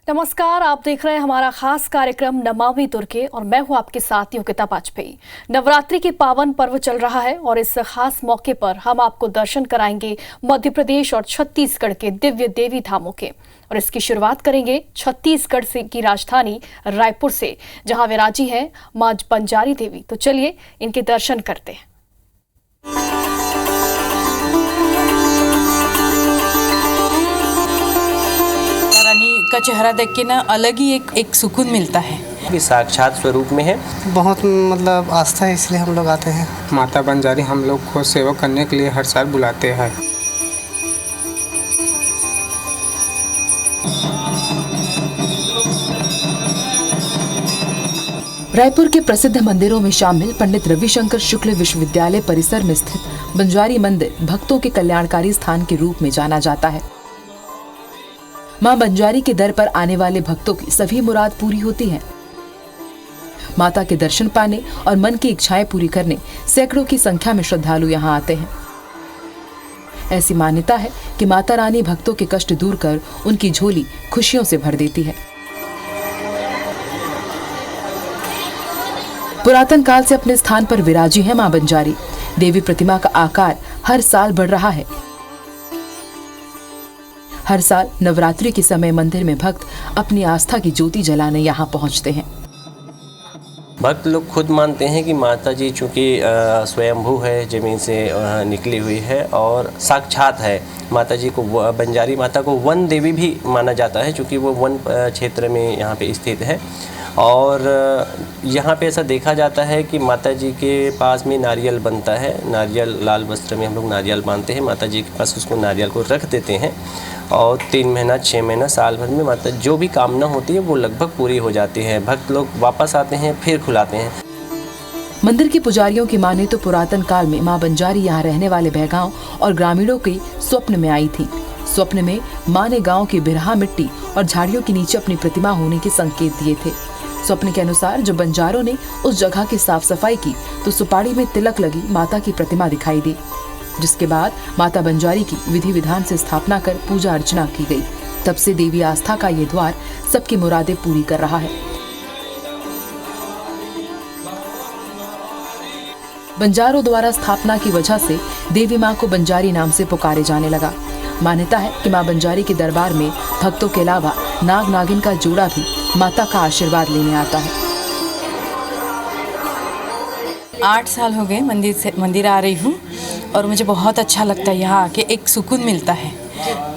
नमस्कार, आप देख रहे हैं हमारा खास कार्यक्रम नमामि दुर्गे और मैं हूं आपके साथ योगिता वाजपेयी। नवरात्रि के पावन पर्व चल रहा है और इस खास मौके पर हम आपको दर्शन कराएंगे मध्य प्रदेश और छत्तीसगढ़ के दिव्य देवी धामों के। और इसकी शुरुआत करेंगे छत्तीसगढ़ से की राजधानी रायपुर से, जहां विराजी हैं मां बंजारी देवी। तो चलिए इनके दर्शन करते हैं। का चेहरा देख के ना अलग ही एक सुकून मिलता है। भी साक्षात स्वरूप में है, बहुत आस्था है, इसलिए हम लोग आते हैं। माता बंजारी हम लोग को सेवा करने के लिए हर साल बुलाते हैं। रायपुर के प्रसिद्ध मंदिरों में शामिल पंडित रविशंकर शुक्ल विश्वविद्यालय परिसर में स्थित बंजारी मंदिर भक्तों के कल्याणकारी स्थान के रूप में जाना जाता है। मां बंजारी के दर पर आने वाले भक्तों की सभी मुराद पूरी होती है। माता के दर्शन पाने और मन की इच्छाएं पूरी करने सैकड़ों की संख्या में श्रद्धालु यहां आते हैं। ऐसी मान्यता है कि माता रानी भक्तों के कष्ट दूर कर उनकी झोली खुशियों से भर देती है। पुरातन काल से अपने स्थान पर विराजी है मां बंजारी। देवी प्रतिमा का आकार हर साल बढ़ रहा है। हर साल नवरात्रि के समय मंदिर में भक्त अपनी आस्था की ज्योति जलाने यहाँ पहुँचते हैं। भक्त लोग खुद मानते हैं कि माता जी चूँकि स्वयंभू है, जमीन से निकली हुई है और साक्षात है। माता जी को, बंजारी माता को वन देवी भी माना जाता है, चूँकि वो वन क्षेत्र में यहाँ पे स्थित है। और यहाँ पे ऐसा देखा जाता है कि माता जी के पास में नारियल बनता है। नारियल, लाल वस्त्र में हम लोग नारियल बांधते हैं, माता जी के पास उसको नारियल को रख देते हैं और 3 महीना 6 महीना साल भर में माता जो भी कामना होती है वो लगभग पूरी हो जाती है। भक्त लोग वापस आते हैं, फिर खुलाते हैं। मंदिर के पुजारियों की माने तो पुरातन काल में मां बंजारी यहाँ रहने वाले बहगांव और ग्रामीणों के स्वप्न में आई थी। स्वप्न में मां ने गाँव की बिरहा मिट्टी और झाड़ियों के नीचे अपनी प्रतिमा होने के संकेत दिए थे। स्वप्न के अनुसार जब बंजारों ने उस जगह की साफ सफाई की तो सुपाड़ी में तिलक लगी माता की प्रतिमा दिखाई दी, जिसके बाद माता बंजारी की विधि विधान से स्थापना कर पूजा अर्चना की गई। तब से देवी आस्था का ये द्वार सबकी मुरादें पूरी कर रहा है। बंजारों द्वारा स्थापना की वजह से देवी मां को बंजारी नाम से पुकारे जाने लगा। मान्यता है कि मां बंजारी के दरबार में भक्तों के अलावा नाग नागिन का जोड़ा भी माता का आशीर्वाद लेने आता है। 8 साल हो गए मंदिर आ रही हूँ और मुझे बहुत अच्छा लगता है। यहाँ आके एक सुकून मिलता है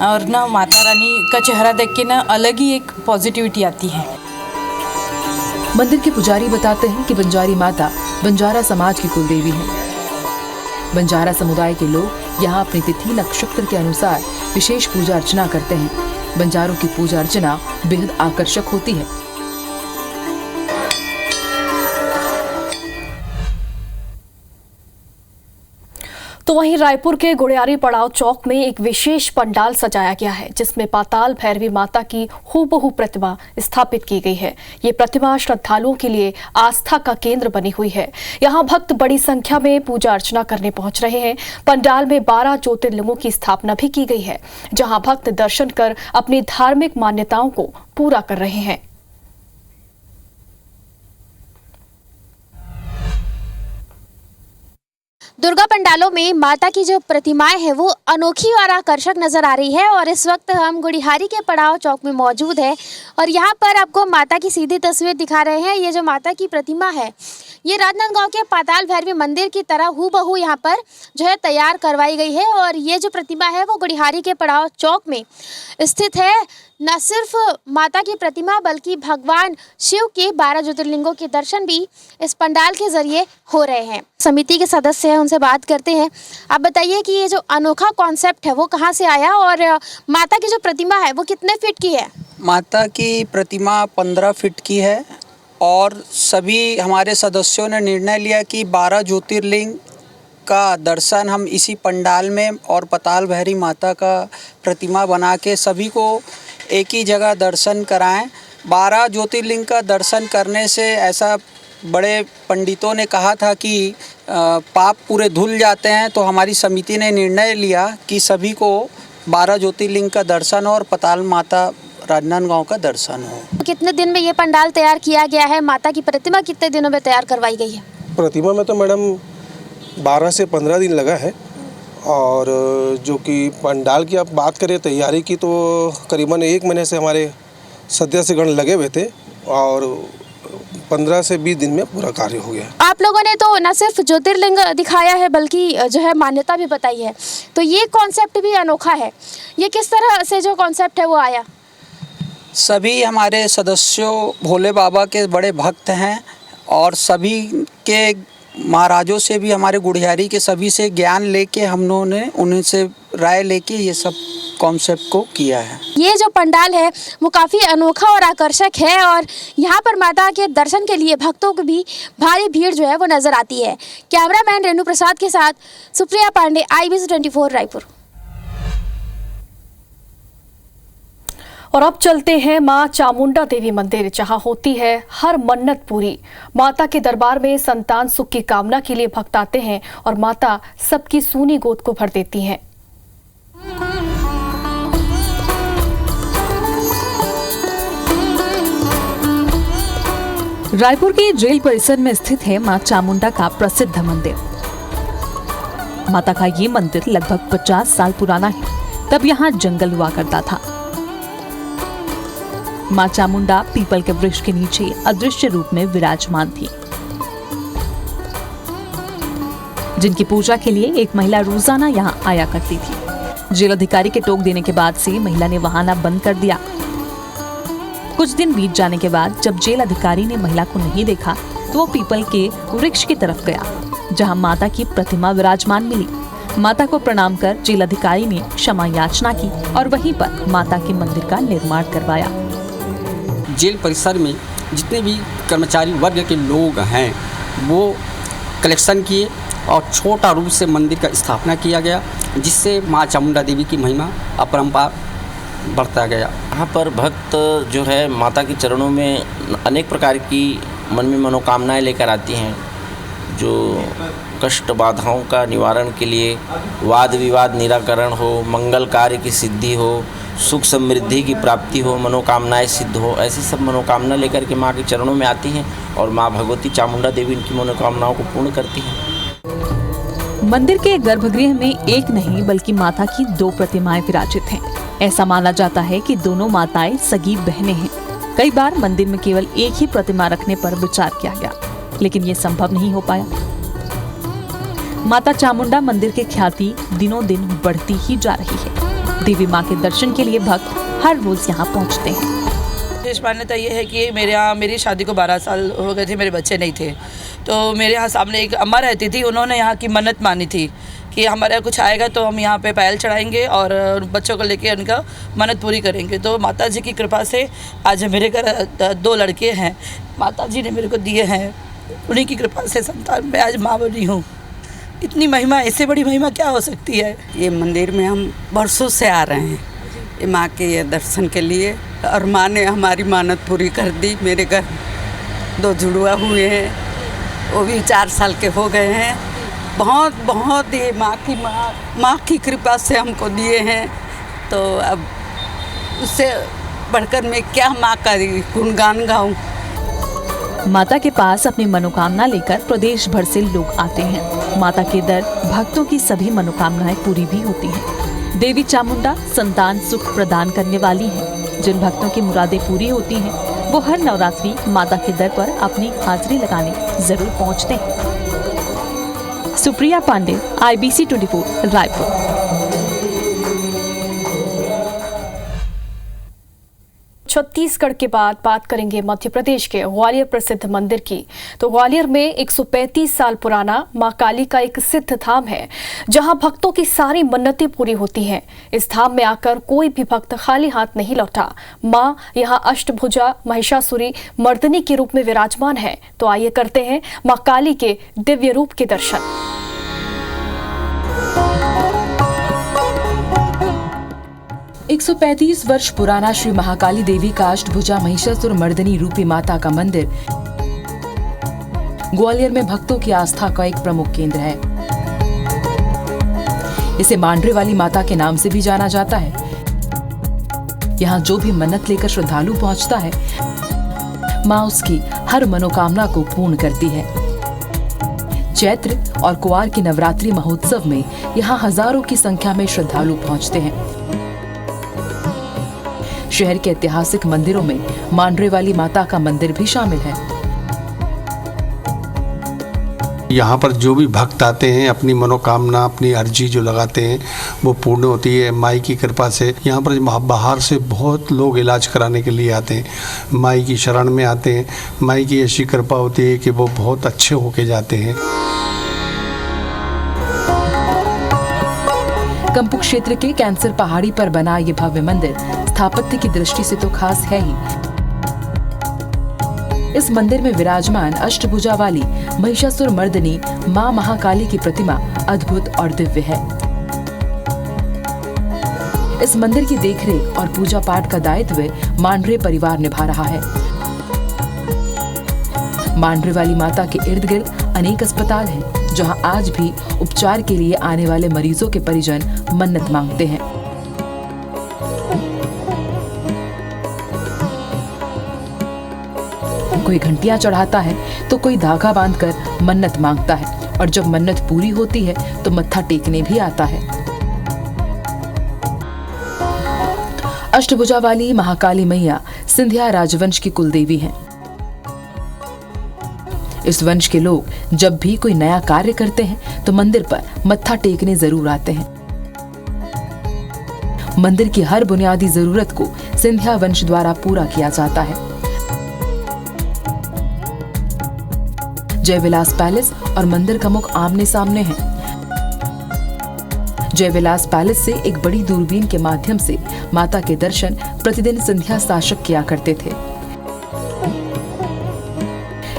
और ना माता रानी का चेहरा देख के ना अलग ही एक पॉजिटिविटी आती है। मंदिर के पुजारी बताते हैं कि बंजारी माता बंजारा समाज की कुलदेवी है। बंजारा समुदाय के लोग यहाँ अपनी तिथि नक्षत्र के अनुसार विशेष पूजा अर्चना करते हैं। बंजारों की पूजा अर्चना बेहद आकर्षक होती है। तो वहीं रायपुर के गुड़ियारी पड़ाव चौक में एक विशेष पंडाल सजाया गया है, जिसमें पाताल भैरवी माता की हूबहू प्रतिमा स्थापित की गई है। ये प्रतिमा श्रद्धालुओं के लिए आस्था का केंद्र बनी हुई है। यहाँ भक्त बड़ी संख्या में पूजा अर्चना करने पहुंच रहे हैं। पंडाल में 12 ज्योतिर्लिंगों की स्थापना भी की गई है, जहाँ भक्त दर्शन कर अपनी धार्मिक मान्यताओं को पूरा कर रहे हैं। दुर्गा पंडालों में माता की जो प्रतिमाएं हैं वो अनोखी और आकर्षक नज़र आ रही है। और इस वक्त हम गुड़ियारी के पड़ाव चौक में मौजूद है और यहाँ पर आपको माता की सीधी तस्वीर दिखा रहे हैं। ये जो माता की प्रतिमा है ये राजनांदगांव के पाताल भैरवी मंदिर की तरह हूबहू यहाँ पर जो है तैयार करवाई गई है। और ये जो प्रतिमा है वो गुड़ियारी के पड़ाव चौक में स्थित है। न सिर्फ माता की प्रतिमा बल्कि भगवान शिव के 12 ज्योतिर्लिंगों के दर्शन भी इस पंडाल के जरिए हो रहे हैं। समिति के सदस्य हैं, उनसे बात करते हैं। आप बताइए कि ये जो अनोखा कॉन्सेप्ट है वो कहाँ से आया और माता की जो प्रतिमा है वो कितने फीट की है? माता की प्रतिमा 15 फीट की है और सभी हमारे सदस्यों ने निर्णय लिया कि 12 ज्योतिर्लिंग का दर्शन हम इसी पंडाल में और पाताल भैरवी माता का प्रतिमा बना के सभी को एक ही जगह दर्शन कराएं। 12 ज्योतिर्लिंग का दर्शन करने से ऐसा बड़े पंडितों ने कहा था कि पाप पूरे धुल जाते हैं, तो हमारी समिति ने निर्णय लिया कि सभी को 12 ज्योतिर्लिंग का दर्शन और पाताल माता राजनांदगांव का दर्शन हो। कितने दिन में ये पंडाल तैयार किया गया है? माता की प्रतिमा कितने दिनों में तैयार करवाई गई है? प्रतिमा में तो मैडम 12 से 15 दिन लगा है, और जो कि पंडाल की आप बात करें तैयारी की, तो करीबन 1 महीने से हमारे सदस्यगण लगे हुए थे, और 15 से 20 दिन में पूरा कार्य हो गया। आप लोगों ने तो न सिर्फ ज्योतिर्लिंग दिखाया है बल्कि जो है मान्यता भी बताई है, तो ये कॉन्सेप्ट भी अनोखा है। ये किस तरह से जो कॉन्सेप्ट है वो आया? सभी हमारे सदस्यों भोले बाबा के बड़े भक्त हैं, और सभी के महाराजों से भी, हमारे गुड़ियारी के सभी से ज्ञान लेके हम लोगों ने उन्हीं से राय लेके ये सब कॉन्सेप्ट को किया है। ये जो पंडाल है वो काफ़ी अनोखा और आकर्षक है, और यहाँ पर माता के दर्शन के लिए भक्तों की भी भारी भीड़ जो है वो नज़र आती है। कैमरामैन रेणु प्रसाद के साथ सुप्रिया पांडे, IBC 24 रायपुर। और अब चलते हैं मां चामुंडा देवी मंदिर, जहां होती है हर मन्नत पूरी। माता के दरबार में संतान सुख की कामना के लिए भक्त आते हैं और माता सबकी सूनी गोद को भर देती हैं। रायपुर के जेल परिसर में स्थित है मां चामुंडा का प्रसिद्ध मंदिर। माता का ये मंदिर लगभग 50 साल पुराना है। तब यहाँ जंगल हुआ करता था। मां चामुंडा पीपल के वृक्ष के नीचे अदृश्य रूप में विराजमान थी, जिनकी पूजा के लिए एक महिला रोजाना यहाँ आया करती थी। जेल अधिकारी के टोक देने के बाद से महिला ने वहां आना बंद कर दिया। कुछ दिन बीत जाने के बाद जब जेल अधिकारी ने महिला को नहीं देखा तो वो पीपल के वृक्ष की तरफ गया, जहां माता की प्रतिमा विराजमान मिली। माता को प्रणाम कर जेल अधिकारी ने क्षमा याचना की और वहीं पर माता के मंदिर का निर्माण करवाया। जेल परिसर में जितने भी कर्मचारी वर्ग के लोग हैं वो कलेक्शन किए और छोटा रूप से मंदिर का स्थापना किया गया, जिससे माँ चामुंडा देवी की महिमा अपरंपार बढ़ता गया। यहाँ पर भक्त जो है माता के चरणों में अनेक प्रकार की मन में मनोकामनाएं लेकर आती हैं, जो कष्ट बाधाओं का निवारण के लिए, वाद विवाद निराकरण हो, मंगल कार्य की सिद्धि हो, सुख समृद्धि की प्राप्ति हो, मनोकामनाएं सिद्ध हो, ऐसी सब मनोकामना लेकर के माँ के चरणों में आती हैं और माँ भगवती चामुंडा देवी इनकी मनोकामनाओं को पूर्ण करती हैं। मंदिर के गर्भगृह में एक नहीं बल्कि माता की 2 प्रतिमाएं विराजित हैं। ऐसा माना जाता है कि दोनों माताएं सगी बहनें हैं। कई बार मंदिर में केवल एक ही प्रतिमा रखने पर विचार किया गया, लेकिन ये संभव नहीं हो पाया। माता चामुंडा मंदिर की ख्याति दिनों दिन बढ़ती ही जा रही है। देवी माँ के दर्शन के लिए भक्त हर रोज यहाँ पहुँचते हैं। विशेष मान्यता ये है कि मेरे यहाँ मेरी शादी को 12 साल हो गए थे, मेरे बच्चे नहीं थे, तो मेरे यहाँ सामने एक अम्मा रहती थी। उन्होंने यहाँ की मन्नत मानी थी कि हमारे यहाँ कुछ आएगा तो हम यहाँ पे पायल चढ़ाएंगे और बच्चों को लेके उनका मन्नत पूरी करेंगे। तो माता जी की कृपा से आज मेरे घर 2 लड़के हैं, माता जी ने मेरे को दिए हैं। उन्हीं की कृपा से संतान में आज माँ बनी हूँ। इतनी महिमा, इससे बड़ी महिमा क्या हो सकती है। ये मंदिर में हम बरसों से आ रहे हैं ये माँ के ये दर्शन के लिए, और माँ ने हमारी मानत पूरी कर दी। मेरे घर 2 जुड़वा हुए हैं, वो भी 4 साल के हो गए हैं। बहुत बहुत ये माँ की कृपा से हमको दिए हैं, तो अब उससे बढ़कर मैं क्या माँ का गुणगान गाऊँ। माता के पास अपनी मनोकामना लेकर प्रदेश भर से लोग आते हैं। माता के दर भक्तों की सभी मनोकामनाएं पूरी भी होती हैं। देवी चामुंडा संतान सुख प्रदान करने वाली हैं। जिन भक्तों की मुरादें पूरी होती हैं वो हर नवरात्रि माता के दर पर अपनी हाजिरी लगाने जरूर पहुंचते हैं। सुप्रिया पांडे, IBC 24 रायपुर। छत्तीसगढ़ के बाद बात करेंगे मध्य प्रदेश के ग्वालियर प्रसिद्ध मंदिर की। तो ग्वालियर में 135 साल पुराना मां काली का एक सिद्ध धाम है, जहां भक्तों की सारी मन्नतें पूरी होती हैं। इस धाम में आकर कोई भी भक्त खाली हाथ नहीं लौटा। मां यहां अष्टभुजा महिषासुरी मर्दनी के रूप में विराजमान है। तो आइए करते हैं मां काली के दिव्य रूप के दर्शन। 135 वर्ष पुराना श्री महाकाली देवी का अष्टभुजा महिषासुर मर्दनी रूपी माता का मंदिर ग्वालियर में भक्तों की आस्था का एक प्रमुख केंद्र है। इसे मांडरे वाली माता के नाम से भी जाना जाता है। यहाँ जो भी मन्नत लेकर श्रद्धालु पहुँचता है, माँ उसकी हर मनोकामना को पूर्ण करती है। चैत्र और कुआर के नवरात्रि महोत्सव में यहाँ हजारों की संख्या में श्रद्धालु पहुँचते हैं। शहर के ऐतिहासिक मंदिरों में मांडरे वाली माता का मंदिर भी शामिल है। यहाँ पर जो भी भक्त आते हैं, अपनी मनोकामना, अपनी अर्जी जो लगाते हैं वो पूर्ण होती है माई की कृपा से। यहाँ पर बाहर से बहुत लोग इलाज कराने के लिए आते हैं, माई की शरण में आते हैं। माई की ऐसी कृपा होती है कि वो बहुत अच्छे होके जाते हैं। कंपु क्षेत्र के कैंसर पहाड़ी पर बना ये भव्य मंदिर स्थापत्य की दृष्टि से तो खास है ही। इस मंदिर में विराजमान अष्टभुजा वाली महिषासुर मर्दिनी मां महाकाली की प्रतिमा अद्भुत और दिव्य है। इस मंदिर की देखरेख और पूजा पाठ का दायित्व मांडरे परिवार निभा रहा है। मांडरे वाली माता के इर्द गिर्द अनेक अस्पताल हैं, जहां आज भी उपचार के लिए आने वाले मरीजों के परिजन मन्नत मांगते हैं। कोई घंटियां चढ़ाता है तो कोई धागा बांधकर मन्नत मांगता है, और जब मन्नत पूरी होती है तो मत्था टेकने भी आता है। अष्टभुजा वाली महाकाली मैया सिंधिया राजवंश की कुलदेवी हैं। इस वंश के लोग जब भी कोई नया कार्य करते हैं तो मंदिर पर मत्था टेकने जरूर आते हैं। मंदिर की हर बुनियादी जरूरत को सिंधिया वंश द्वारा पूरा किया जाता है। जयविलास पैलेस और मंदिर का मुख आमने सामने है। जयविलास पैलेस से एक बड़ी दूरबीन के माध्यम से माता के दर्शन प्रतिदिन सिंधिया शासक किया करते थे।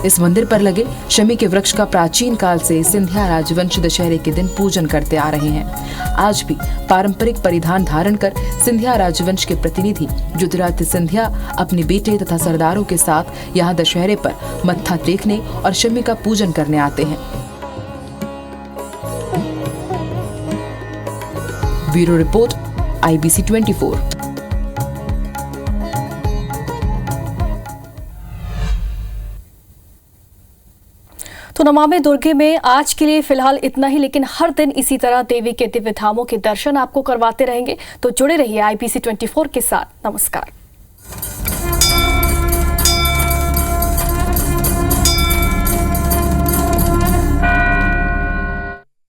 इस मंदिर पर लगे शमी के वृक्ष का प्राचीन काल से सिंधिया राजवंश दशहरे के दिन पूजन करते आ रहे हैं। आज भी पारंपरिक परिधान धारण कर सिंधिया राजवंश के प्रतिनिधि ज्योतिरादित्य सिंधिया अपने बेटे तथा सरदारों के साथ यहाँ दशहरे पर मत्था टेकने और शमी का पूजन करने आते हैं। Bureau report, IBC 24। तो नमामि दुर्गे में आज के लिए फिलहाल इतना ही, लेकिन हर दिन इसी तरह देवी के दिव्य धामों के दर्शन आपको करवाते रहेंगे। तो जुड़े रहिए IBC 24 के साथ। नमस्कार।